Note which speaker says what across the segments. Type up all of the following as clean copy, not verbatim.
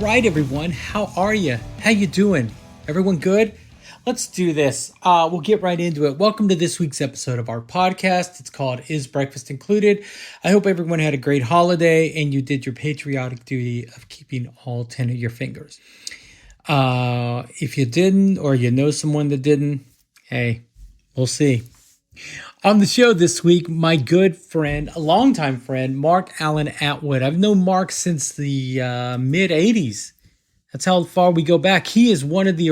Speaker 1: right, everyone. How are you? How you doing? Everyone good? Let's do this. We'll get right into it. Welcome to this week's episode of our podcast. It's called Is Breakfast Included? I hope everyone had a great holiday and you did your patriotic duty of keeping all 10 of your fingers. If you didn't, or you know someone that didn't, hey, we'll see. On the show this week, my good friend, a longtime friend, Allan Atwood. I've known Mark since the mid-'80s. That's how far we go back. He is one of the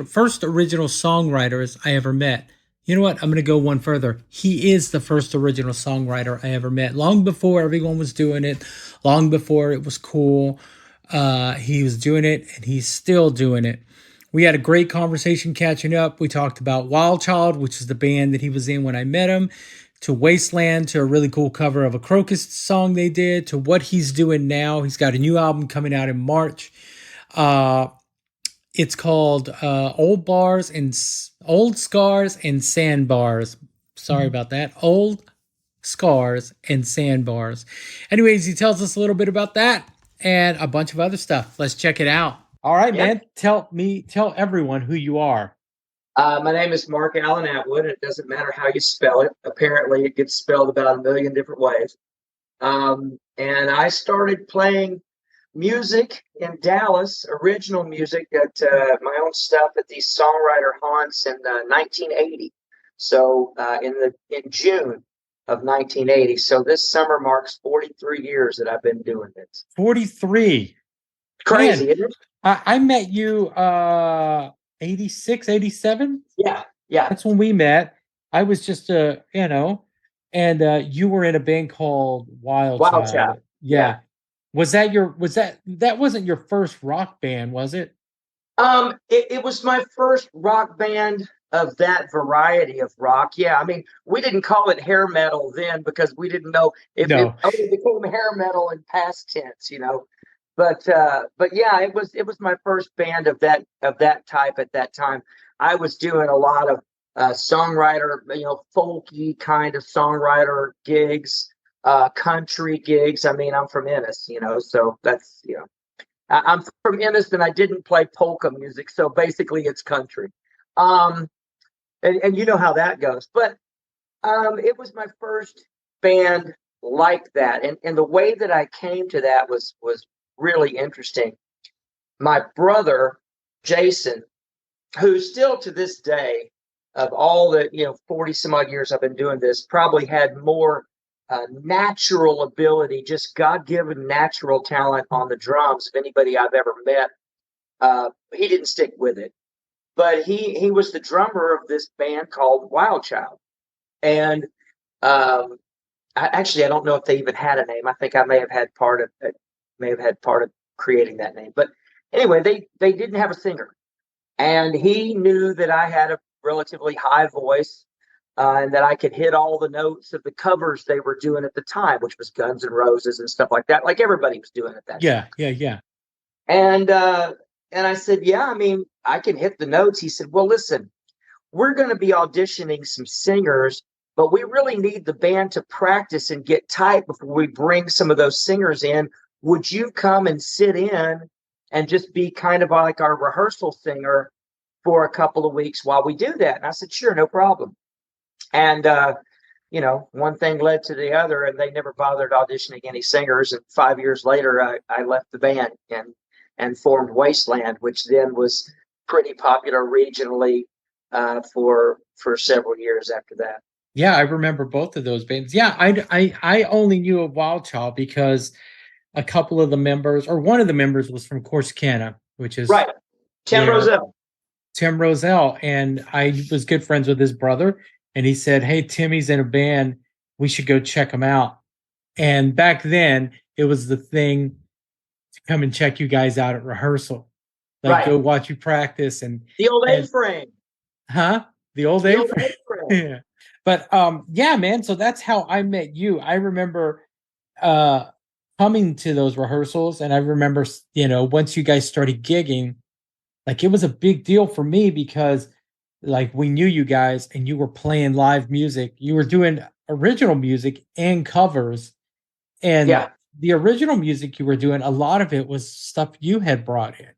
Speaker 1: first original songwriters I ever met. You know what? I'm going to go one further. He is the first original songwriter I ever met. Long before everyone was doing it, long before it was cool, he was doing it, and he's still doing it. We had a great conversation catching up. We talked about Wild Child, which is the band that he was in when I met him, to Wasteland, to a really cool cover of a Crocus song they did, to what he's doing now. He's got a new album coming out in March. It's called Old Scars and Sandbars. Sorry about that. Old Scars and Sandbars. Anyways, he tells us a little bit about that and a bunch of other stuff. Let's check it out. All right, man. Tell everyone who you are.
Speaker 2: My name is Allan Atwood. It doesn't matter how you spell it. Apparently, it gets spelled about a million different ways. And I started playing music in Dallas, original music, at my own stuff at these songwriter haunts in 1980. So in June of 1980. So this summer marks 43 years that I've been doing this.
Speaker 1: 43.
Speaker 2: Crazy,
Speaker 1: Man,
Speaker 2: isn't it?
Speaker 1: I met you 86, 87.
Speaker 2: Yeah.
Speaker 1: That's when we met. I was just and you were in a band called Wild Child. Yeah. That wasn't your first rock band, was it?
Speaker 2: It was my first rock band of that variety of rock. Yeah, I mean, we didn't call it hair metal then because we didn't know if it only became hair metal in past tense, But yeah, it was my first band of that type at that time. I was doing a lot of songwriter, folky kind of songwriter gigs, country gigs. I mean, I'm from Ennis, so that's I'm from Ennis and I didn't play polka music, so basically it's country. And you know how that goes. But it was my first band like that, and the way that I came to that was really interesting. My brother, Jason, who still to this day, of all the 40 some odd years I've been doing this, probably had more natural ability, just God-given natural talent on the drums of anybody I've ever met. He didn't stick with it, but he was the drummer of this band called Wild Child. And I don't know if they even had a name. I think I may have had part of creating that name. But anyway, they didn't have a singer. And he knew that I had a relatively high voice and that I could hit all the notes of the covers they were doing at the time, which was Guns N' Roses and stuff like that, like everybody was doing at that time.
Speaker 1: Yeah.
Speaker 2: And I said, yeah, I mean, I can hit the notes. He said, well, listen, we're going to be auditioning some singers, but we really need the band to practice and get tight before we bring some of those singers in. Would you come and sit in and just be kind of like our rehearsal singer for a couple of weeks while we do that? And I said, sure, no problem. And, one thing led to the other, and they never bothered auditioning any singers. And 5 years later, I left the band and formed Wasteland, which then was pretty popular regionally for several years after that.
Speaker 1: Yeah, I remember both of those bands. Yeah, I only knew of Wild Child because a couple of the members, or one of the members, was from Corsicana, which is
Speaker 2: right. Tim
Speaker 1: Roselle. And I was good friends with his brother. And he said, hey, Timmy's in a band. We should go check him out. And back then, it was the thing to come and check you guys out at rehearsal. Go watch you practice. And
Speaker 2: the old A-frame.
Speaker 1: Huh? The old A-frame. Yeah. But, yeah, man. So that's how I met you. I remember coming to those rehearsals. And I remember, once you guys started gigging, it was a big deal for me because we knew you guys and you were playing live music. You were doing original music and covers. And the original music you were doing, a lot of it was stuff you had brought in,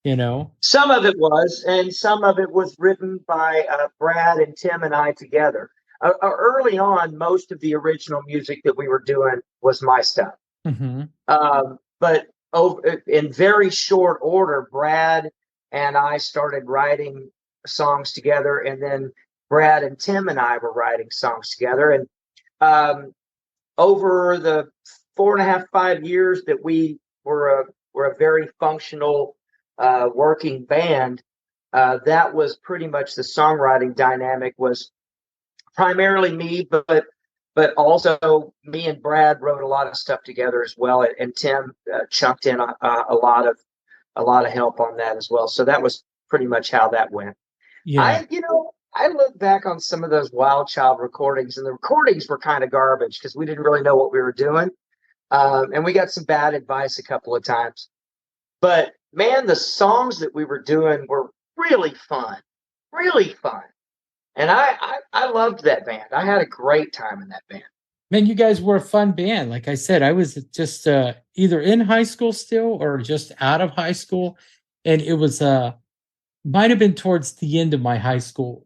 Speaker 1: you know?
Speaker 2: Some of it was, and some of it was written by Brad and Tim and I together. Early on, most of the original music that we were doing was my stuff.
Speaker 1: Mm-hmm.
Speaker 2: But in very short order, Brad and I started writing songs together, and then Brad and Tim and I were writing songs together. And over the 4.5, 5 years that we were a very functional working band, that was pretty much the songwriting dynamic was primarily me, but also me and Brad wrote a lot of stuff together as well, and Tim chunked in a lot of help on that as well. So that was pretty much how that went.
Speaker 1: Yeah.
Speaker 2: I look back on some of those Wild Child recordings, and the recordings were kind of garbage because we didn't really know what we were doing, and we got some bad advice a couple of times. But man, the songs that we were doing were really fun, really fun. And I loved that band. I had a great time in that band.
Speaker 1: Man, you guys were a fun band. Like I said, I was just either in high school still or just out of high school. And it was might have been towards the end of my high school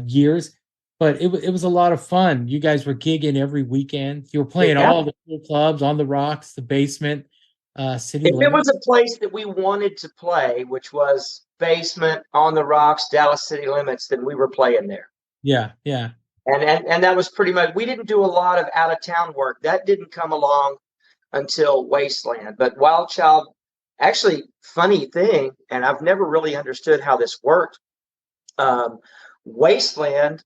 Speaker 1: years, but it was a lot of fun. You guys were gigging every weekend. You were playing
Speaker 2: Yeah.
Speaker 1: all the cool clubs, On the Rocks, the Basement, City
Speaker 2: If it
Speaker 1: Limits.
Speaker 2: was a place that we wanted to play, which was Basement, On the Rocks, Dallas City Limits, then we were playing there.
Speaker 1: Yeah, yeah.
Speaker 2: And that was pretty much, we didn't do a lot of out of town work. That didn't come along until Wasteland. But Wild Child, actually, funny thing, and I've never really understood how this worked. Wasteland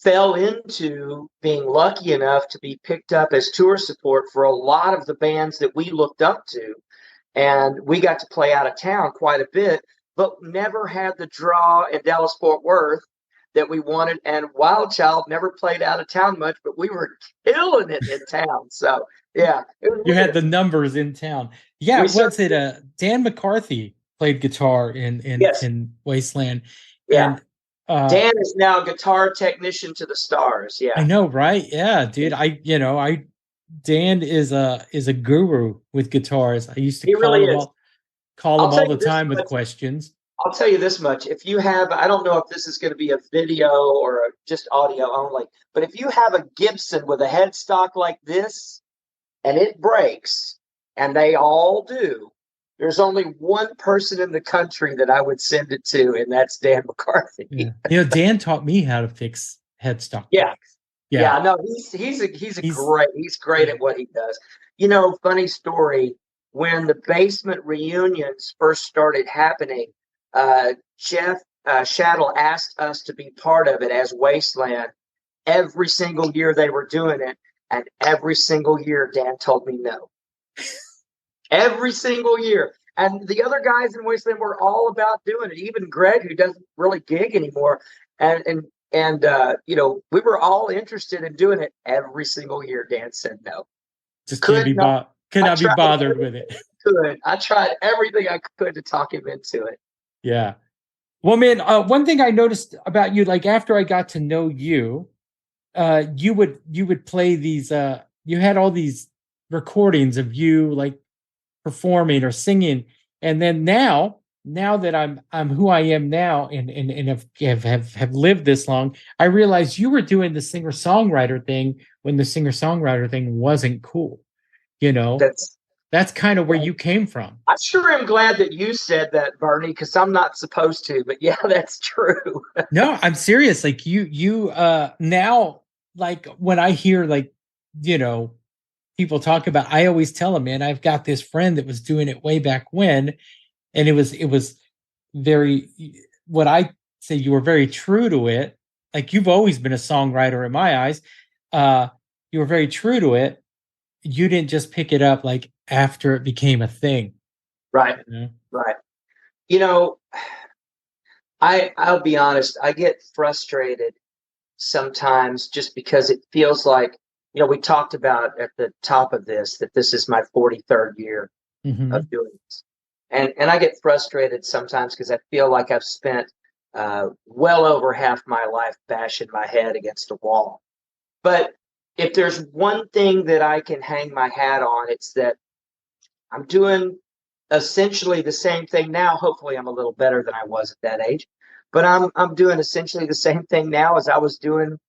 Speaker 2: fell into being lucky enough to be picked up as tour support for a lot of the bands that we looked up to. And we got to play out of town quite a bit, but never had the draw in Dallas Fort Worth that we wanted. And Wild Child never played out of town much, but we were killing it in town. So yeah,
Speaker 1: You had the numbers in town. Yeah, what's it? Dan McCarthy played guitar in Wasteland.
Speaker 2: Yeah.
Speaker 1: And
Speaker 2: Dan is now guitar technician to the Stars. Yeah.
Speaker 1: I know, right? Yeah, dude. Dan is a guru with guitars. I used to call him all the time with questions.
Speaker 2: I'll tell you this much. If you have, I don't know if this is going to be a video or just audio only, but if you have a Gibson with a headstock like this and it breaks, and they all do, there's only one person in the country that I would send it to, and that's Dan McCarthy.
Speaker 1: Yeah. Dan taught me how to fix headstock.
Speaker 2: Yeah. No, he's great at what he does. Funny story. When the Basement reunions first started happening, Jeff Shattle asked us to be part of it as Wasteland every single year they were doing it, and every single year Dan told me no. Every single year. And the other guys in Wasteland were all about doing it. Even Greg, who doesn't really gig anymore, and we were all interested in doing it. Every single year Dan said no.
Speaker 1: Just could not be bothered with it.
Speaker 2: I tried everything I could to talk him into it.
Speaker 1: Yeah. Well, man, one thing I noticed about you, like after I got to know you, you would play these. You had all these recordings of you like performing or singing, and then now that I'm who I am now, and have lived this long, I realized you were doing the singer-songwriter thing when the singer-songwriter thing wasn't cool. That's kind of where you came from.
Speaker 2: I sure am glad that you said that, Bernie, because I'm not supposed to, but yeah, that's true.
Speaker 1: No, I'm serious. Like you now, like when I hear people talk about, I always tell them, man, I've got this friend that was doing it way back when, and it was very, what I say, you were very true to it. Like you've always been a songwriter in my eyes. You were very true to it. You didn't just pick it up like after it became a thing.
Speaker 2: Right. Right. I'll be honest, I get frustrated sometimes just because it feels like, we talked about at the top of this, that this is my 43rd year of doing this. And I get frustrated sometimes because I feel like I've spent well over half my life bashing my head against a wall. But if there's one thing that I can hang my hat on, it's that I'm doing essentially the same thing now. Hopefully, I'm a little better than I was at that age, but I'm doing essentially the same thing now as I was doing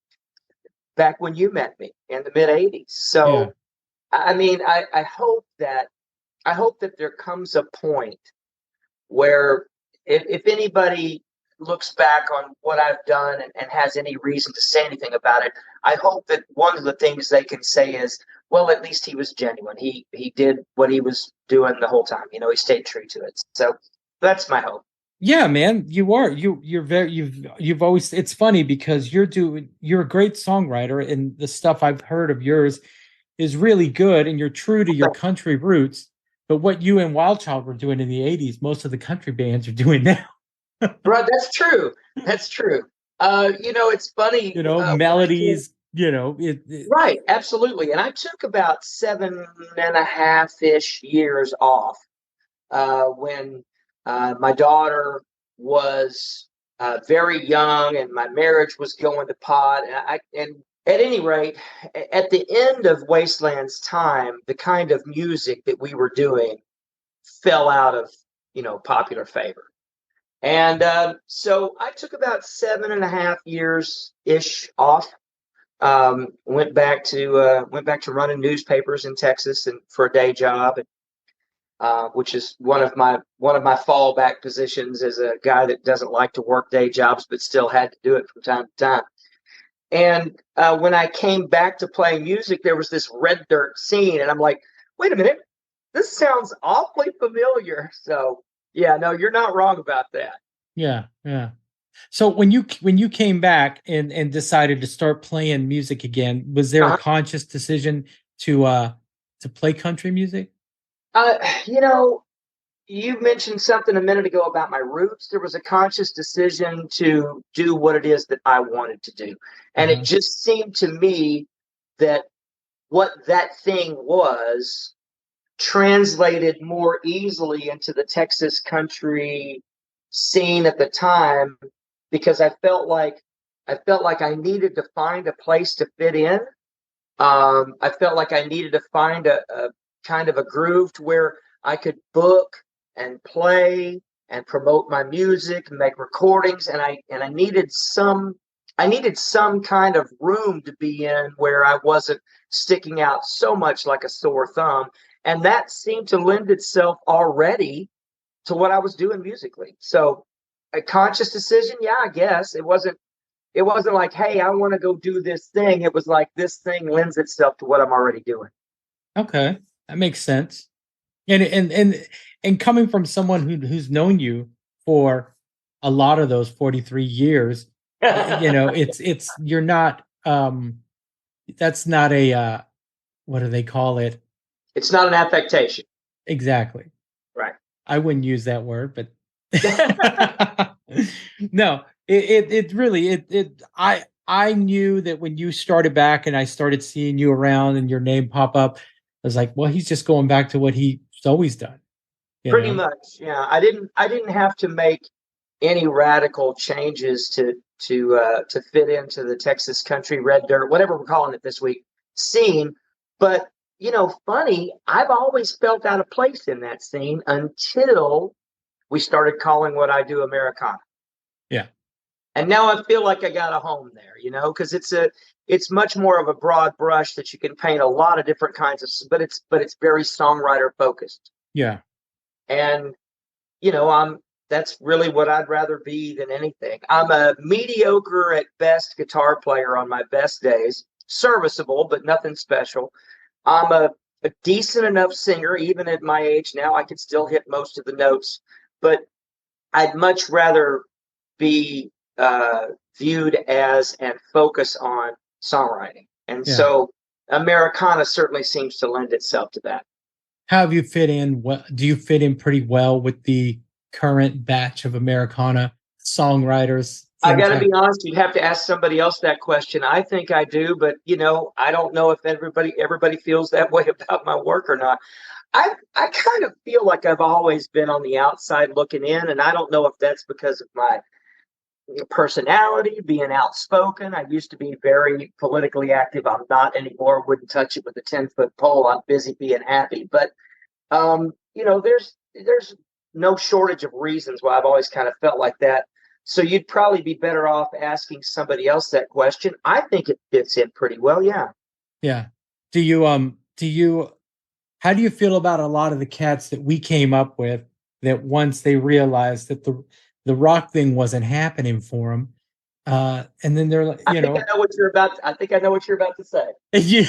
Speaker 2: back when you met me in the mid '80s.
Speaker 1: Yeah.
Speaker 2: So, I mean, I hope that there comes a point where if anybody looks back on what I've done and has any reason to say anything about it, I hope that one of the things they can say is, well, at least he was genuine. He did what he was doing the whole time. You know, he stayed true to it. So that's my hope.
Speaker 1: Yeah, man, you are. You're very you've always it's funny because you're a great songwriter and the stuff I've heard of yours is really good and you're true to your country roots. But what you and Wild Child were doing in the 80s, most of the country bands are doing now.
Speaker 2: Bro, that's true. That's true. It's funny.
Speaker 1: Melodies,
Speaker 2: Right, absolutely. And I took about 7.5-ish years off when my daughter was very young and my marriage was going to pot. And at any rate, at the end of Wasteland's time, the kind of music that we were doing fell out of popular favor. And so I took about 7.5 years ish off. Went back to running newspapers in Texas and for a day job, which is one of my fallback positions as a guy that doesn't like to work day jobs but still had to do it from time to time. And when I came back to playing music, there was this red dirt scene, and I'm like, wait a minute, this sounds awfully familiar. So yeah, no, you're not wrong about that.
Speaker 1: Yeah, yeah. So when you came back and decided to start playing music again, was there a conscious decision to play country music?
Speaker 2: You know, you mentioned something a minute ago about my roots. There was a conscious decision to do what it is that I wanted to do. And it just seemed to me that what that thing was translated more easily into the Texas country scene at the time because I felt like I needed to find a place to fit in. I felt like I needed to find a kind of a groove to where I could book and play and promote my music and make recordings, and I needed some kind of room to be in where I wasn't sticking out so much like a sore thumb. And that seemed to lend itself already to what I was doing musically. So a conscious decision, yeah, I guess. It wasn't like, hey, I want to go do this thing. It was like this thing lends itself to what I'm already doing.
Speaker 1: Okay, that makes sense. And coming from someone who's known you for a lot of those 43 years, it's you're not that's not a what do they call it?
Speaker 2: It's not an affectation.
Speaker 1: Exactly.
Speaker 2: Right.
Speaker 1: I wouldn't use that word, but no, it really I knew that when you started back and I started seeing you around and your name pop up, I was like, well, he's just going back to what he's always done.
Speaker 2: Pretty much, yeah. I didn't have to make any radical changes to fit into the Texas country red dirt, whatever we're calling it this week, scene. But funny, I've always felt out of place in that scene until we started calling what I do Americana.
Speaker 1: Yeah.
Speaker 2: And now I feel like I got a home there, because it's much more of a broad brush that you can paint a lot of different kinds of, but it's very songwriter focused.
Speaker 1: Yeah.
Speaker 2: And that's really what I'd rather be than anything. I'm a mediocre at best guitar player on my best days, serviceable, but nothing special. I'm a decent enough singer, even at my age now. I can still hit most of the notes, but I'd much rather be viewed as and focus on songwriting. And so Americana certainly seems to lend itself to that.
Speaker 1: How have you fit in? What do you fit in pretty well with the current batch of Americana songwriters?
Speaker 2: I got to be honest, you'd have to ask somebody else that question. I think I do, but I don't know if everybody feels that way about my work or not. I kind of feel like I've always been on the outside looking in, and I don't know if that's because of personality, being outspoken. I used to be very politically active. I'm not anymore. Wouldn't touch it with a 10-foot pole. I'm busy being happy. But there's no shortage of reasons why I've always kind of felt like that. So you'd probably be better off asking somebody else that question. I think it fits in pretty well. Yeah.
Speaker 1: Yeah. Do you how do you feel about a lot of the cats that we came up with that once they realized that the rock thing wasn't happening for them, and then they're like,
Speaker 2: I think I know what you're about. I think I know what you're about to say.
Speaker 1: yeah,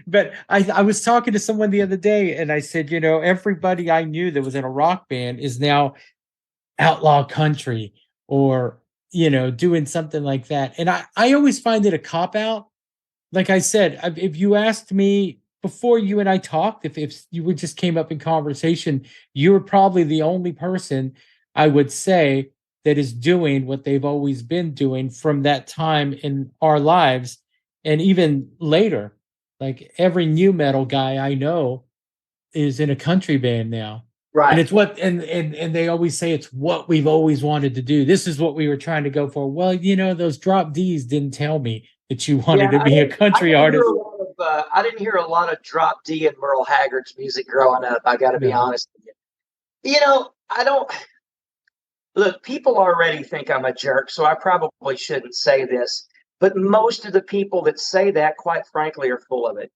Speaker 1: but I was talking to someone the other day and I said, everybody I knew that was in a rock band is now outlaw country or, doing something like that. And I always find it a cop out. Like I said, if you asked me before you and I talked, if you would just came up in conversation, you were probably the only person I would say that is doing what they've always been doing from that time in our lives and even later. Like every new metal guy I know is in a country band now. And
Speaker 2: Right.
Speaker 1: it's what and they always say it's what we've always wanted to do. This is what we were trying to go for. Well, those drop D's didn't tell me that you wanted to be a country artist.
Speaker 2: I didn't hear a lot of Drop D and Merle Haggard's music growing up. I got to be honest with you. I don't look. People already think I'm a jerk, so I probably shouldn't say this. But most of the people that say that, quite frankly, are full of it.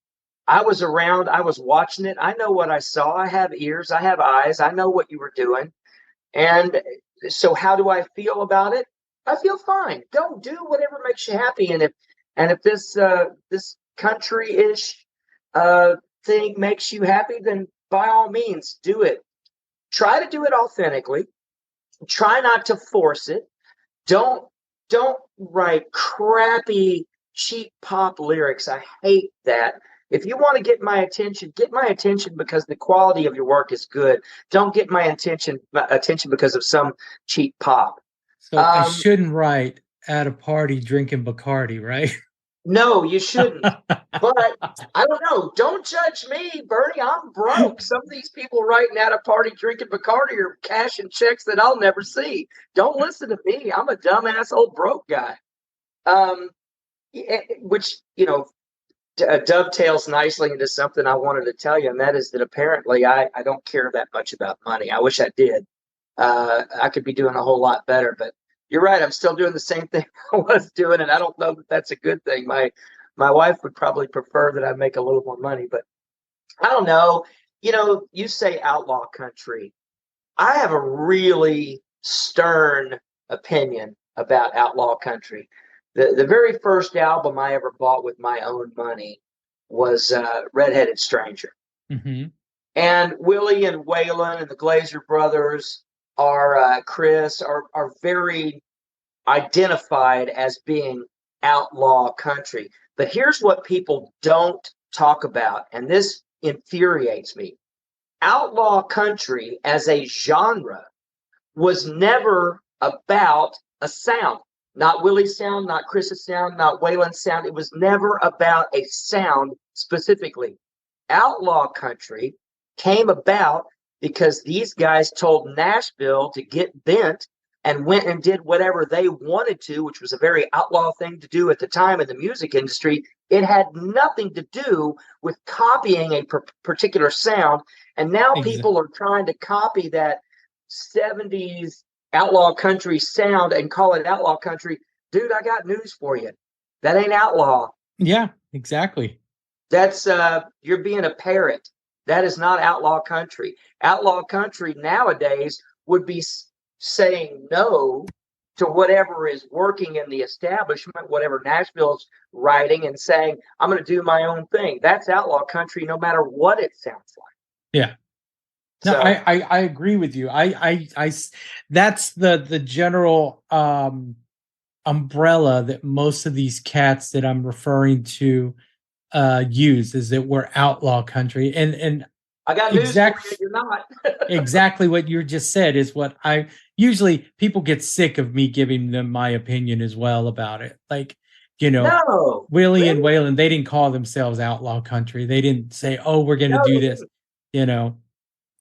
Speaker 2: I was around. I was watching it. I know what I saw. I have ears. I have eyes. I know what you were doing. And so how do I feel about it? I feel fine. Go do whatever makes you happy. And if this country-ish thing makes you happy, then by all means do it. Try to do it authentically. Try not to force it. Don't write crappy cheap pop lyrics. I hate that. If you want to get my attention because the quality of your work is good. Don't get my attention because of some cheap pop.
Speaker 1: So I shouldn't write at a party drinking Bacardi, right?
Speaker 2: No, you shouldn't. But I don't know. Don't judge me, Bernie. I'm broke. Some of these people writing at a party drinking Bacardi are cashing checks that I'll never see. Don't listen to me. I'm a dumbass old broke guy. Which dovetails nicely into something I wanted to tell you, and that is that apparently I don't care that much about money. I wish I did. I could be doing a whole lot better, but you're right. I'm still doing the same thing I was doing, and I don't know that that's a good thing. My wife would probably prefer that I make a little more money, but I don't know. You say outlaw country. I have a really stern opinion about outlaw country. The very first album I ever bought with my own money was Redheaded Stranger.
Speaker 1: Mm-hmm.
Speaker 2: And Willie and Waylon and the Glazer brothers are very identified as being outlaw country. But here's what people don't talk about, and this infuriates me. Outlaw country as a genre was never about a sound. Not Willie's sound, not Chris's sound, not Waylon's sound. It was never about a sound specifically. Outlaw country came about because these guys told Nashville to get bent and went and did whatever they wanted to, which was a very outlaw thing to do at the time in the music industry. It had nothing to do with copying a particular sound. And now people are trying to copy that 70s outlaw country sound and call it outlaw country. Dude, I got news for you. That ain't outlaw.
Speaker 1: Yeah, exactly.
Speaker 2: That's you're being a parrot. That is not outlaw country. Outlaw country nowadays would be saying no to whatever is working in the establishment, whatever Nashville's writing, and saying, I'm going to do my own thing. That's outlaw country no matter what it sounds like.
Speaker 1: Yeah. No, I agree with you. I that's the general umbrella that most of these cats that I'm referring to use, is that we're outlaw country. And
Speaker 2: I got news for you, you're not.
Speaker 1: Exactly what you just said is what I usually, people get sick of me giving them my opinion as well about it. Like,
Speaker 2: no,
Speaker 1: Willie and Waylon, they didn't call themselves outlaw country. They didn't say, oh, we're going to do this,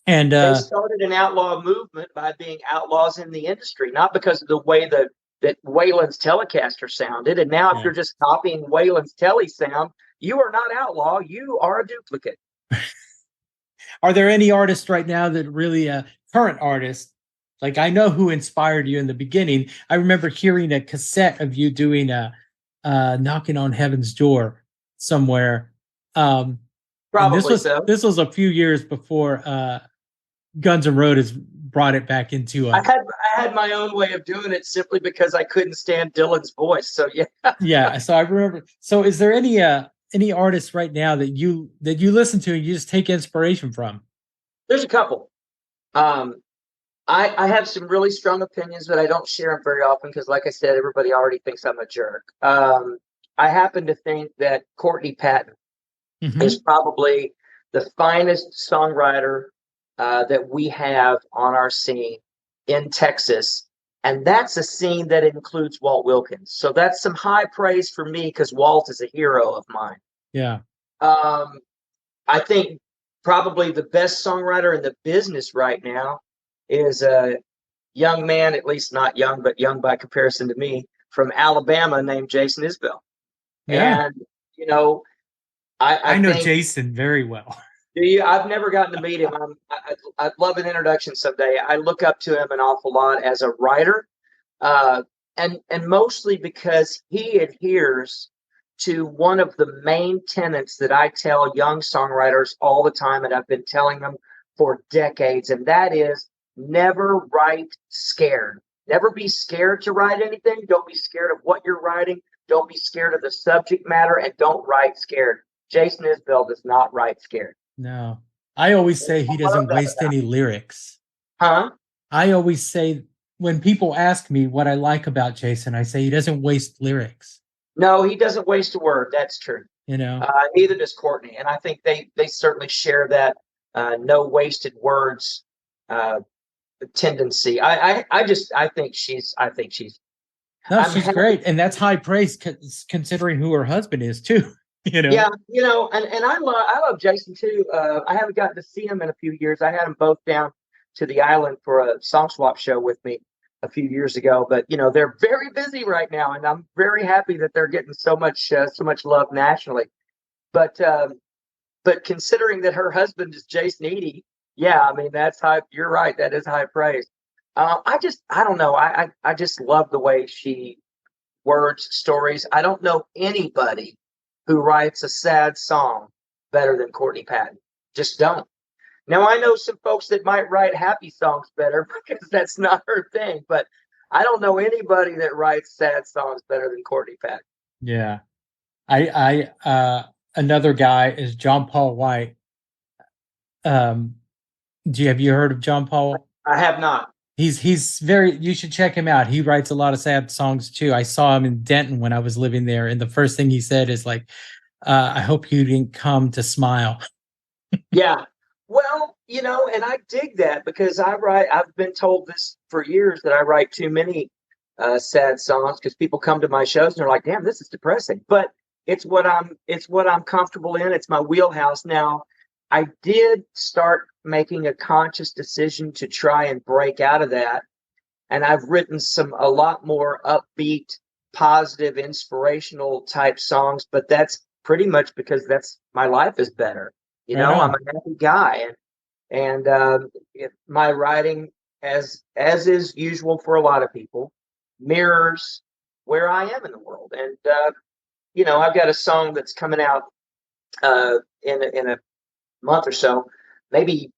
Speaker 1: And
Speaker 2: they started an outlaw movement by being outlaws in the industry, not because of the way the that Waylon's Telecaster sounded. And now, if you're just copying Waylon's Tele sound, you are not outlaw. You are a duplicate.
Speaker 1: Are there any artists right now that really, current artists, like I know who inspired you in the beginning. I remember hearing a cassette of you doing a knocking on heaven's door somewhere.
Speaker 2: Probably so.
Speaker 1: This was a few years before Guns N' Roses brought it back into
Speaker 2: I had my own way of doing it simply because I couldn't stand Dylan's voice. So yeah.
Speaker 1: Yeah. So I remember. So is there any artists right now that you listen to and you just take inspiration from?
Speaker 2: There's a couple. I have some really strong opinions, but I don't share them very often because, like I said, everybody already thinks I'm a jerk. I happen to think that Courtney Patton is probably the finest songwriter that we have on our scene in Texas. And that's a scene that includes Walt Wilkins. So that's some high praise for me because Walt is a hero of mine.
Speaker 1: Yeah.
Speaker 2: I think probably the best songwriter in the business right now is a young man, at least not young, but young by comparison to me, from Alabama named Jason Isbell.
Speaker 1: Yeah.
Speaker 2: And, you know, I
Speaker 1: know
Speaker 2: think,
Speaker 1: Jason very well.
Speaker 2: do you? I've never gotten to meet him. I'd love an introduction someday. I look up to him an awful lot as a writer, and mostly because he adheres to one of the main tenets that I tell young songwriters all the time, and I've been telling them for decades, and that is never write scared. Never be scared to write anything. Don't be scared of what you're writing. Don't be scared of the subject matter, and don't write scared. Jason Isbell does not write scared.
Speaker 1: No. I always say he doesn't waste any lyrics.
Speaker 2: Huh?
Speaker 1: I always say, when people ask me what I like about Jason, I say he doesn't waste lyrics.
Speaker 2: No, he doesn't waste a word. That's true.
Speaker 1: You know,
Speaker 2: neither does Courtney, and I think they certainly share that no wasted words tendency. I think she's.
Speaker 1: no, she's great, and that's high praise considering who her husband is too. You know.
Speaker 2: Yeah, you know, and I love Jason too. I haven't gotten to see him in a few years. I had them both down to the island for a song swap show with me a few years ago, but you know, they're very busy right now, and I'm very happy that they're getting so much love nationally. But considering that her husband is Jason Eady, yeah, I mean, that's high. You're right, that is high praise. I don't know. I just love the way she words stories. I don't know anybody who writes a sad song better than Courtney Patton. Just don't. Now, I know some folks that might write happy songs better because that's not her thing, but I don't know anybody that writes sad songs better than Courtney Patton.
Speaker 1: Yeah. Another guy is John Paul White. Have you heard of John Paul?
Speaker 2: I have not.
Speaker 1: He's very, you should check him out. He writes a lot of sad songs too. I saw him in Denton when I was living there, and the first thing he said is like, I hope you didn't come to smile.
Speaker 2: Yeah. Well, you know, and I dig that because I've been told this for years that I write too many sad songs because people come to my shows and they're like, damn, this is depressing. But it's what I'm comfortable in. It's my wheelhouse. Now, I did start making a conscious decision to try and break out of that. And I've written a lot more upbeat, positive, inspirational type songs, but that's pretty much because my life is better. You know, I'm a happy guy, and my writing, as is usual for a lot of people, mirrors where I am in the world. And you know, I've got a song that's coming out in a month or so, maybe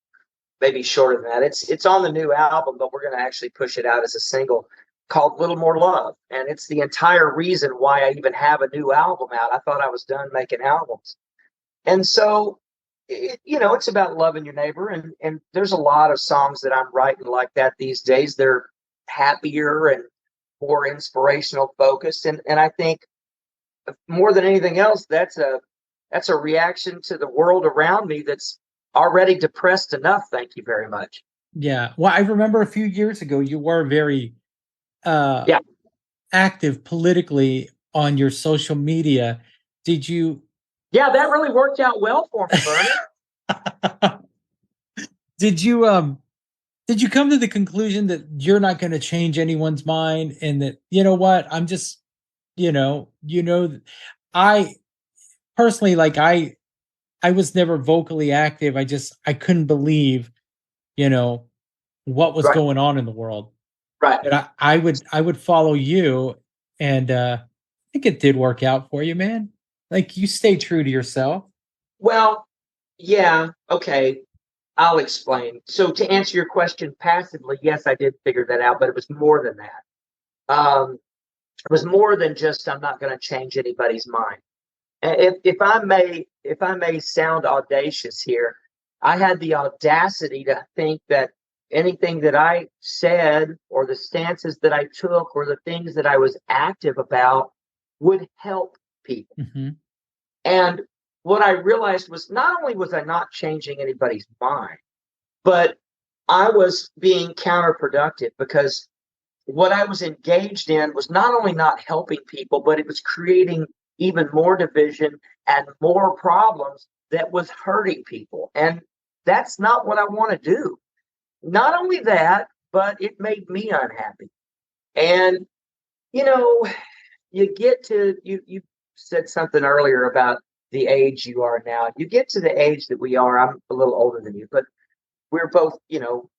Speaker 2: shorter than that. It's on the new album, but we're going to actually push it out as a single called "Little More Love," and it's the entire reason why I even have a new album out. I thought I was done making albums, and so. You know, it's about loving your neighbor, and there's a lot of songs that I'm writing like that these days. They're happier and more inspirational focused, and I think more than anything else, that's a reaction to the world around me that's already depressed enough. Thank you very much.
Speaker 1: Yeah, well, I remember a few years ago you were very active politically on your social media. Did you?
Speaker 2: Yeah, that really worked out well for me, Bernie.
Speaker 1: Did did you come to the conclusion that you're not going to change anyone's mind, and that, you know what, I'm just, I personally, like, I was never vocally active. I couldn't believe, you know, what was
Speaker 2: Right.
Speaker 1: going on in the world.
Speaker 2: Right.
Speaker 1: And I would follow you, and I think it did work out for you, man. Like, you stay true to yourself.
Speaker 2: Well, yeah, okay. I'll explain. So to answer your question passively, yes, I did figure that out, but it was more than that. It was more than just I'm not going to change anybody's mind. If I may sound audacious here, I had the audacity to think that anything that I said or the stances that I took or the things that I was active about would help people.
Speaker 1: Mm-hmm.
Speaker 2: And what I realized was not only was I not changing anybody's mind, but I was being counterproductive because what I was engaged in was not only not helping people, but it was creating even more division and more problems that was hurting people. And that's not what I want to do. Not only that, but it made me unhappy. And, you know, you said something earlier about the age you are now. You get to the age that we are. I'm a little older than you, but we're both,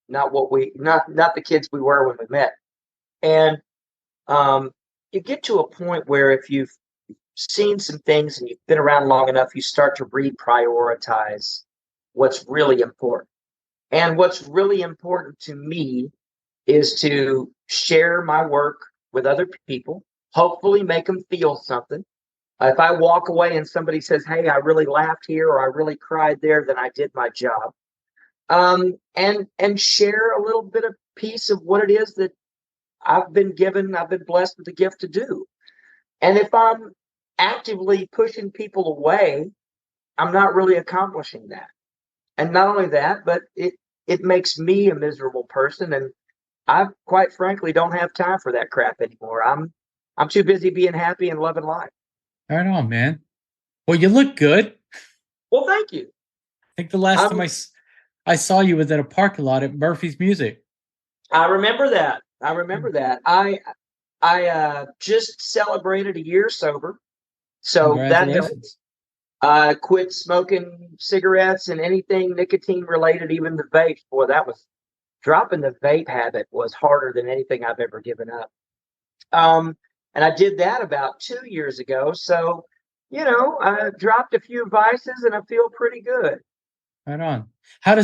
Speaker 2: not the kids we were when we met. And you get to a point where if you've seen some things and you've been around long enough, you start to reprioritize what's really important. And what's really important to me is to share my work with other people, hopefully make them feel something. If I walk away and somebody says, "Hey, I really laughed here," or "I really cried there," then I did my job. And share a little bit of piece of what it is that I've been blessed with the gift to do. And if I'm actively pushing people away, I'm not really accomplishing that. And not only that, but it makes me a miserable person. And I quite frankly don't have time for that crap anymore. I'm too busy being happy and loving life.
Speaker 1: Right on, man. Well, you look good.
Speaker 2: Well, thank you.
Speaker 1: I think the last time I saw you was at a parking lot at Murphy's Music.
Speaker 2: I remember that. I just celebrated a year sober, so that helps. I quit smoking cigarettes and anything nicotine related, even the vapes. Boy, dropping the vape habit was harder than anything I've ever given up. And I did that about 2 years ago. So, I dropped a few vices and I feel pretty good.
Speaker 1: Right on. How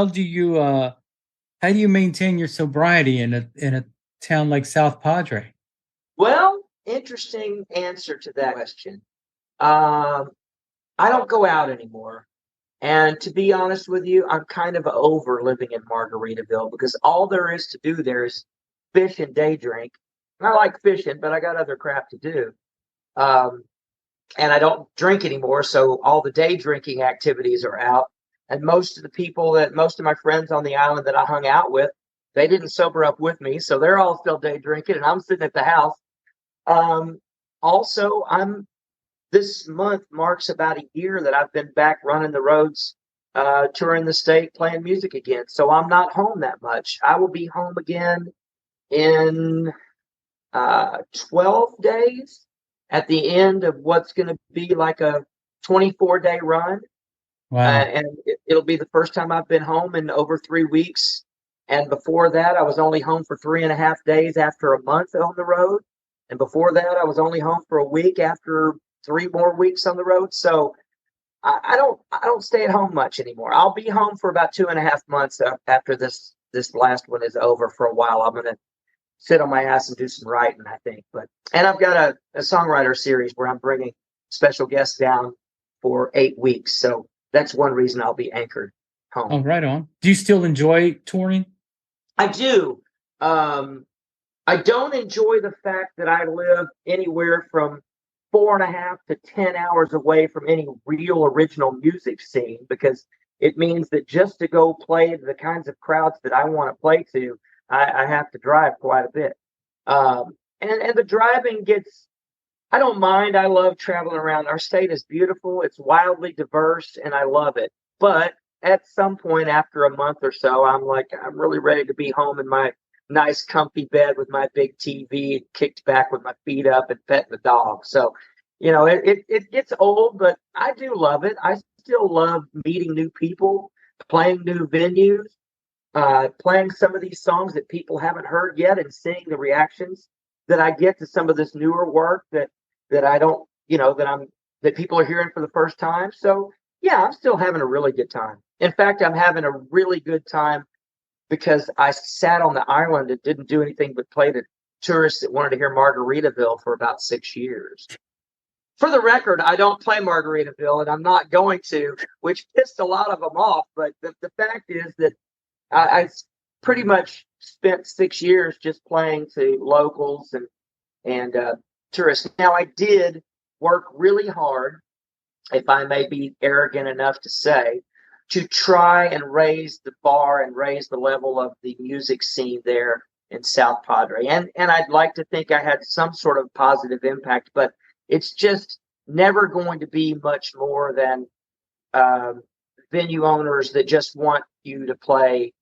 Speaker 1: do you maintain your sobriety in a town like South Padre?
Speaker 2: Well, interesting answer to that question. Um, I don't go out anymore. And to be honest with you, I'm kind of over living in Margaritaville because all there is to do there is fish and day drink. And I like fishing, but I got other crap to do. Um, and I don't drink anymore, so all the day drinking activities are out. And most of my friends on the island that I hung out with, they didn't sober up with me, so they're all still day drinking, and I'm sitting at the house. Um, Also, this month marks about a year that I've been back running the roads, touring the state, playing music again. So I'm not home that much. I will be home again in 12 days at the end of what's going to be like a 24-day run.
Speaker 1: Wow.
Speaker 2: And it'll be the first time I've been home in over 3 weeks. And before that, I was only home for 3.5 days after a month on the road. And before that, I was only home for a week after 3 more weeks on the road. So I don't stay at home much anymore. I'll be home for about 2.5 months after this last one is over. For a while, I'm going to sit on my ass and do some writing, I think. And I've got a songwriter series where I'm bringing special guests down for 8 weeks. So that's one reason I'll be anchored home.
Speaker 1: Oh, right on. Do you still enjoy touring?
Speaker 2: I do. I don't enjoy the fact that I live anywhere from 4.5 to 10 hours away from any real original music scene, because it means that just to go play to the kinds of crowds that I want to play to, I have to drive quite a bit. And the driving I don't mind. I love traveling around. Our state is beautiful. It's wildly diverse and I love it. But at some point after a month or so, I'm like, I'm really ready to be home in my nice comfy bed with my big TV, kicked back with my feet up and petting the dog. So, it gets old, but I do love it. I still love meeting new people, playing new venues, playing some of these songs that people haven't heard yet, and seeing the reactions that I get to some of this newer work that I don't, that people are hearing for the first time. So yeah, I'm still having a really good time. In fact, I'm having a really good time because I sat on the island and didn't do anything but play to tourists that wanted to hear Margaritaville for about 6 years. For the record, I don't play Margaritaville, and I'm not going to, which pissed a lot of them off. But the fact is that I pretty much spent 6 years just playing to locals and tourists. Now, I did work really hard, if I may be arrogant enough to say, to try and raise the bar and raise the level of the music scene there in South Padre. And I'd like to think I had some sort of positive impact, but it's just never going to be much more than venue owners that just want you to play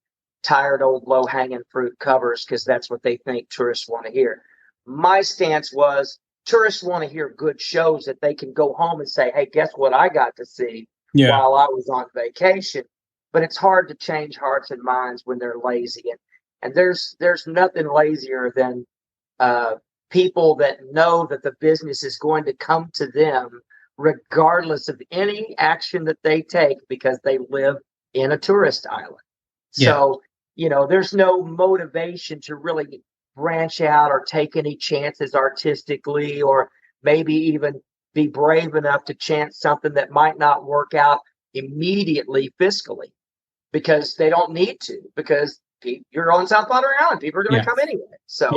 Speaker 2: tired old low-hanging fruit covers because that's what they think tourists want to hear. My stance was tourists want to hear good shows that they can go home and say, hey, guess what I got to see while I was on vacation. But it's hard to change hearts and minds when they're lazy. And there's nothing lazier than people that know that the business is going to come to them regardless of any action that they take because they live in a tourist island.
Speaker 1: Yeah.
Speaker 2: So, there's no motivation to really branch out or take any chances artistically, or maybe even be brave enough to chance something that might not work out immediately fiscally, because they don't need to, because you're on South Padre Island. People are going to come anyway. So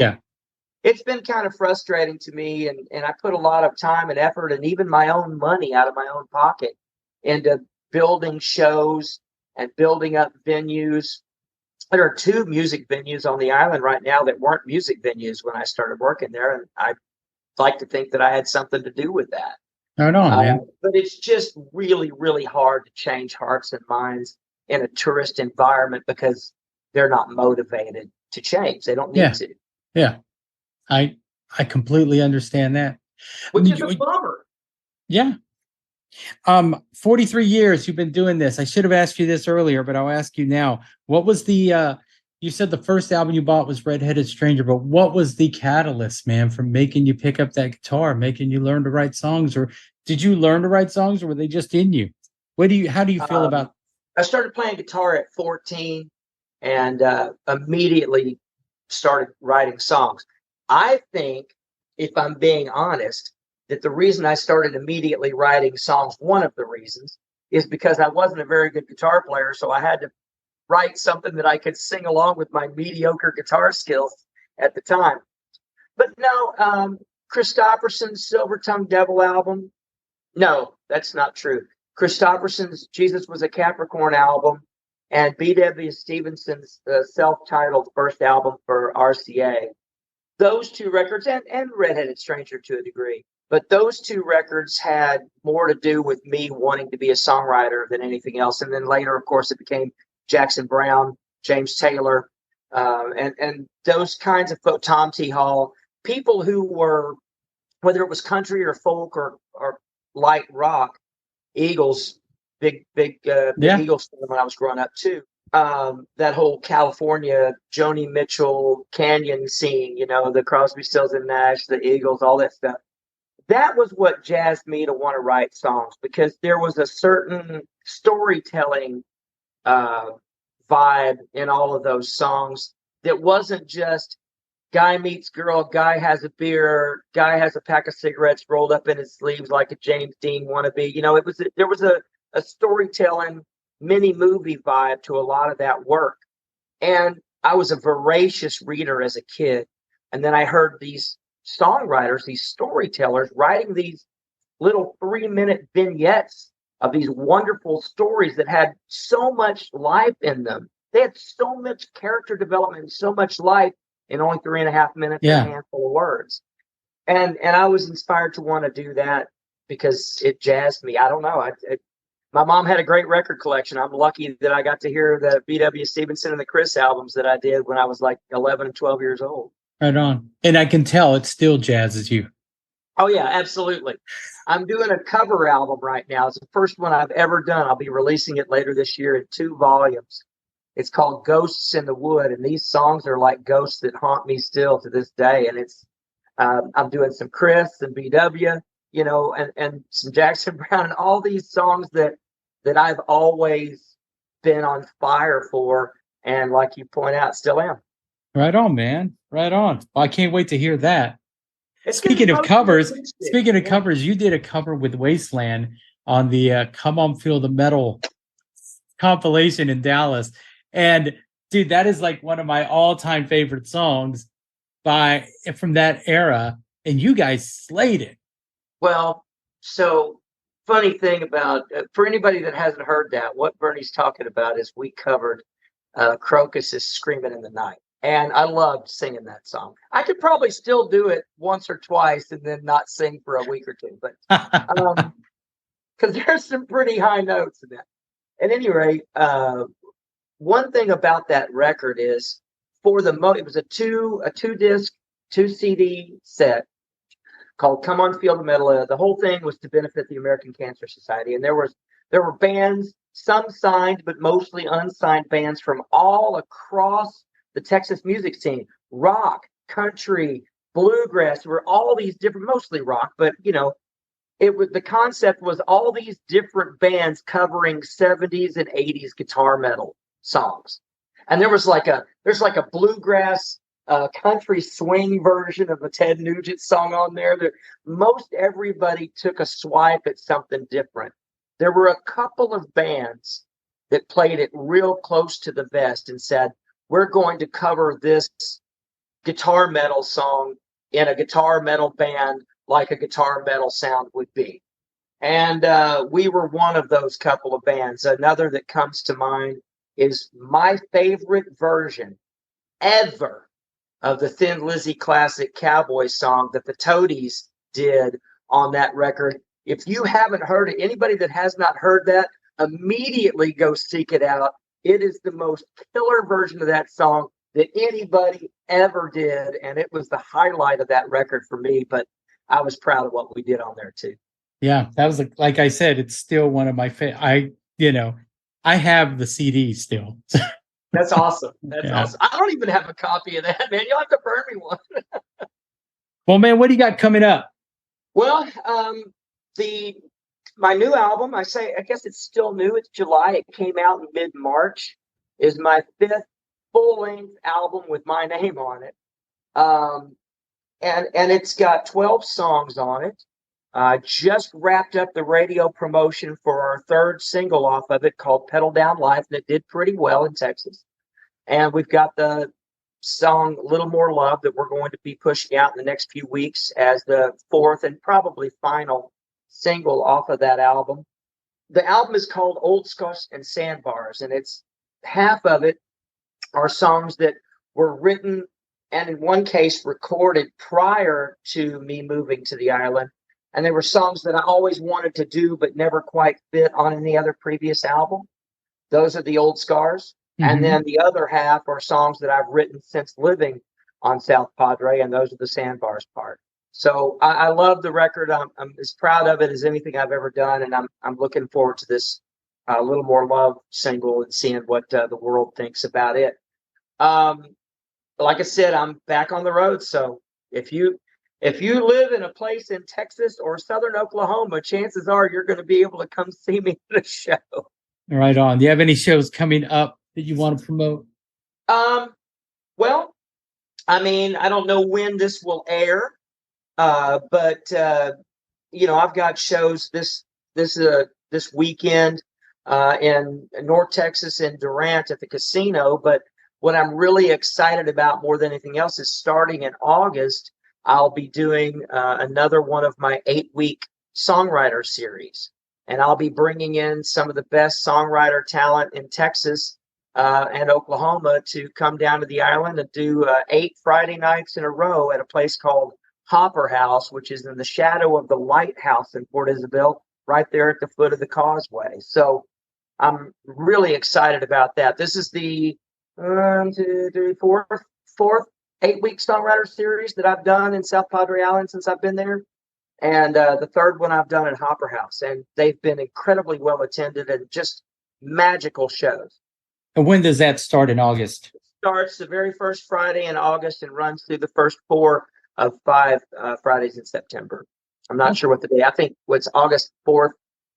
Speaker 2: it's been kind of frustrating to me. And I put a lot of time and effort and even my own money out of my own pocket into building shows and building up venues. There are 2 music venues on the island right now that weren't music venues when I started working there. And I like to think that I had something to do with that.
Speaker 1: Right on, man.
Speaker 2: But it's just really, really hard to change hearts and minds in a tourist environment because they're not motivated to change. They don't need to.
Speaker 1: Yeah. I completely understand that.
Speaker 2: Which is a bummer.
Speaker 1: Yeah. 43 years you've been doing this. I should have asked you this earlier, but I'll ask you now. What was the you said the first album you bought was Red-Headed Stranger, but what was the catalyst, man, from making you pick up that guitar, making you learn to write songs? Or did you learn to write songs, or were they just in you? How do you feel about?
Speaker 2: I started playing guitar at 14 and immediately started writing songs. I think, if I'm being honest, that the reason I started immediately writing songs, one of the reasons, is because I wasn't a very good guitar player, so I had to write something that I could sing along with my mediocre guitar skills at the time. But no, Christopherson's Silver Tongue Devil album, no, that's not true. Christopherson's Jesus Was a Capricorn album and B.W. Stevenson's self-titled first album for RCA. Those 2 records, and Red-Headed Stranger to a degree, but those 2 records had more to do with me wanting to be a songwriter than anything else. And then later, of course, it became Jackson Browne, James Taylor, and those kinds of folks, Tom T. Hall, people who were, whether it was country or folk or light rock, Eagles, big Eagles fan when I was growing up too. That whole California, Joni Mitchell, Canyon scene, the Crosby, Stills and Nash, the Eagles, all that stuff. That was what jazzed me to want to write songs, because there was a certain storytelling vibe in all of those songs that wasn't just guy meets girl, guy has a beer, guy has a pack of cigarettes rolled up in his sleeves like a James Dean wannabe. There was a storytelling mini movie vibe to a lot of that work. And I was a voracious reader as a kid. And then I heard these songwriters, these storytellers writing these little 3-minute vignettes of these wonderful stories that had so much life in them. They had so much character development and so much life in only 3.5 minutes and a handful of words. And I was inspired to want to do that because it jazzed me. I don't know. my mom had a great record collection. I'm lucky that I got to hear the B.W. Stevenson and the Chris albums that I did when I was like 11 and 12 years old.
Speaker 1: Right on. And I can tell it still jazzes you.
Speaker 2: Oh, yeah, absolutely. I'm doing a cover album right now. It's the first one I've ever done. I'll be releasing it later this year in 2 volumes. It's called Ghosts in the Wood, and these songs are like ghosts that haunt me still to this day. And it's I'm doing some Chris and BW, you know, and some Jackson Browne, and all these songs that I've always been on fire for, and like you point out, still am.
Speaker 1: Right on, man. Right on. Well, I can't wait to hear that.
Speaker 2: Speaking of
Speaker 1: covers, you did a cover with Wasteland on the Come On Feel the Metal compilation in Dallas. And dude, that is like one of my all-time favorite songs from that era. And you guys slayed it.
Speaker 2: Well, so funny thing about, for anybody that hasn't heard that, what Bernie's talking about is we covered Crocus's Screaming in the Night. And I loved singing that song. I could probably still do it once or twice and then not sing for a week or two. But because there's some pretty high notes in that. At any rate, one thing about that record is it was a two disc, 2 CD set called Come On Feel the Metal. The whole thing was to benefit the American Cancer Society. And there were bands, some signed, but mostly unsigned bands from all across the Texas music scene, rock, country, bluegrass. There were all these different, mostly rock, but you know, the concept was all these different bands covering 70s and 80s guitar metal songs. And there's like a bluegrass country swing version of a Ted Nugent song on there. Most everybody took a swipe at something different. There were a couple of bands that played it real close to the vest and said, we're going to cover this guitar metal song in a guitar metal band like a guitar metal sound would be. And we were one of those couple of bands. Another that comes to mind is my favorite version ever of the Thin Lizzy classic Cowboy song that the Toadies did on that record. If you haven't heard it, anybody that has not heard that, immediately go seek it out. It is the most killer version of that song that anybody ever did, and it was the highlight of that record for me, but I was proud of what we did on there too.
Speaker 1: Yeah, that was like I said, it's still one of my favorite. I have the CD still.
Speaker 2: That's awesome. That's awesome. I don't even have a copy of that, man. You'll have to burn me one.
Speaker 1: Well, man, what do you got coming up?
Speaker 2: Well, my new album, I guess it's still new. It's July. It came out in mid-March. Is my 5th full-length album with my name on it. And it's got 12 songs on it. Just wrapped up the radio promotion for our 3rd single off of it called Pedal Down Life, and it did pretty well in Texas. And we've got the song Little More Love that we're going to be pushing out in the next few weeks as the 4th and probably final single off of that album. The album is called Old Scars and Sandbars, and it's half of it are songs that were written and in one case recorded prior to me moving to the island. And they were songs that I always wanted to do but never quite fit on any other previous album. Those are the Old Scars. Mm-hmm. And then the other half are songs that I've written since living on South Padre, and those are the Sandbars part. So I love the record. I'm as proud of it as anything I've ever done, and I'm looking forward to this Little More Love single and seeing what the world thinks about it. Like I said, I'm back on the road. So if you live in a place in Texas or Southern Oklahoma, chances are you're going to be able to come see me at a show.
Speaker 1: Right on. Do you have any shows coming up that you want to promote?
Speaker 2: Well, I mean, I don't know when this will air. But I've got shows this weekend in North Texas in Durant at the casino. But what I'm really excited about more than anything else is starting in August, I'll be doing another one of my 8-week songwriter series. And I'll be bringing in some of the best songwriter talent in Texas and Oklahoma to come down to the island and do 8 Friday nights in a row at a place called Hopper House, which is in the shadow of the Lighthouse in Port Isabel. right there at the foot of the causeway. So I'm really excited about that. This is the 8-week songwriter series that I've done in South Padre Island since I've been there. And the third one I've done at Hopper House. And they've been incredibly well attended and just magical shows.
Speaker 1: And when does that start in August?
Speaker 2: It starts the very first Friday in August and runs through the first 4 of 5 Fridays in September. I'm not sure what the day. I think it's August 4th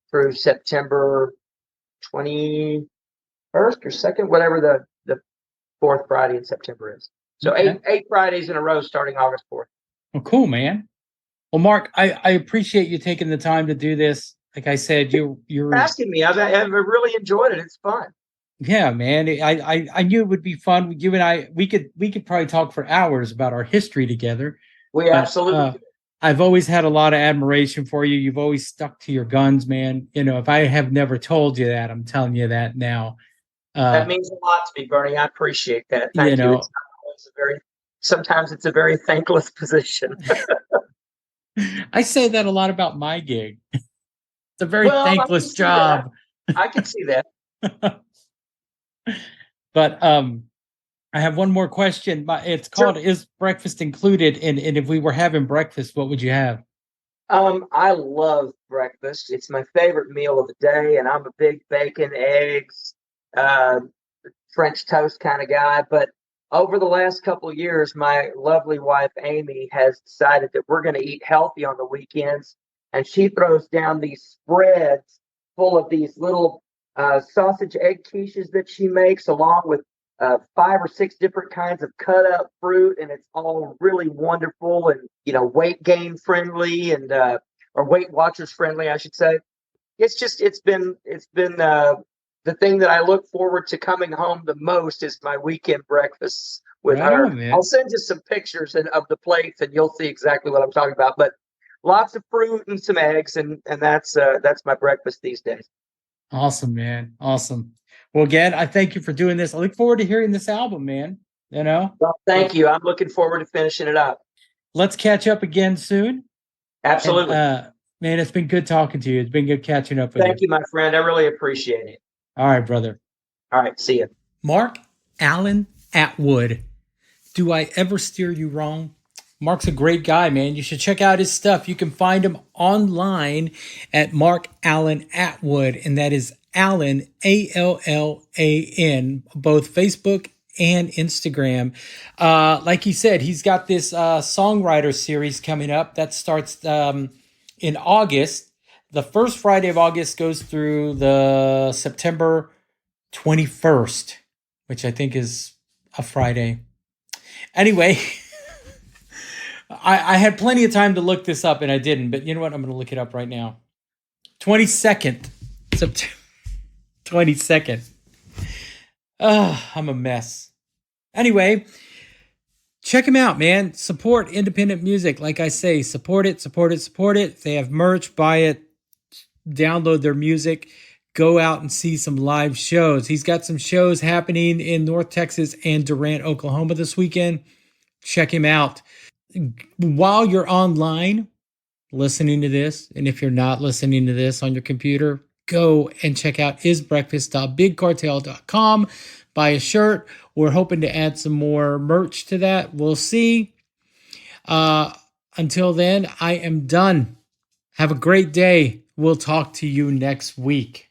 Speaker 2: through September 21st or 2nd, whatever the 4th Friday in September is. So eight Fridays in a row starting August 4th.
Speaker 1: Well, cool, man. Well, Mark, I appreciate you taking the time to do this. Like I said, you're
Speaker 2: asking me. I've really enjoyed it. It's fun.
Speaker 1: Yeah, man. I knew it would be fun. You and I, we could probably talk for hours about our history together.
Speaker 2: We absolutely do.
Speaker 1: I've always had a lot of admiration for you. You've always stuck to your guns, man. You know, if I have never told you that, I'm telling you that now.
Speaker 2: That means a lot to me, Bernie. I appreciate that. Thank you. Sometimes it's a very thankless position.
Speaker 1: I say that a lot about my gig. It's a very thankless job.
Speaker 2: I can see that.
Speaker 1: But I have one more question. It's called Is Breakfast Included? And if we were having breakfast, what would you have?
Speaker 2: I love breakfast. It's my favorite meal of the day, and I'm a big bacon, eggs, French toast kind of guy. But over the last couple of years, my lovely wife, Amy, has decided that we're going to eat healthy on the weekends. And she throws down these spreads full of these little sausage egg quiches that she makes, along with 5 or 6 different kinds of cut up fruit, and it's all really wonderful and weight gain friendly and or Weight Watchers friendly, I should say. It's been the thing that I look forward to coming home the most is my weekend breakfasts with her. I'll send you some pictures of the plates, and you'll see exactly what I'm talking about. But lots of fruit and some eggs, and that's my breakfast these days.
Speaker 1: Awesome, man. Awesome. Well, again, I thank you for doing this. I look forward to hearing this album, man. Well,
Speaker 2: thank you. I'm looking forward to finishing it up.
Speaker 1: Let's catch up again soon.
Speaker 2: Absolutely.
Speaker 1: And, man, it's been good talking to you. It's been good catching up with you.
Speaker 2: Thank you, my friend. I really appreciate it.
Speaker 1: All right, brother.
Speaker 2: All right. See you.
Speaker 1: Mark Allan Atwood. Do I ever steer you wrong? Mark's a great guy, man. You should check out his stuff. You can find him online at Mark Allan Atwood, and that is Allan, Allan, both Facebook and Instagram. Like he said, he's got this songwriter series coming up that starts in August. The first Friday of August goes through the September 21st, which I think is a Friday. Anyway, I had plenty of time to look this up and I didn't, but you know what? I'm going to look it up right now. 22nd, September 22nd. I'm a mess. Anyway, check him out, man. Support independent music. Like I say, support it, support it, support it. They have merch, buy it, download their music, go out and see some live shows. He's got some shows happening in North Texas and Durant, Oklahoma this weekend. Check him out. While you're online listening to this, and if you're not listening to this on your computer, go and check out isbreakfast.bigcartel.com. Buy a shirt. We're hoping to add some more merch to that. We'll see. Until then, I am done. Have a great day. We'll talk to you next week.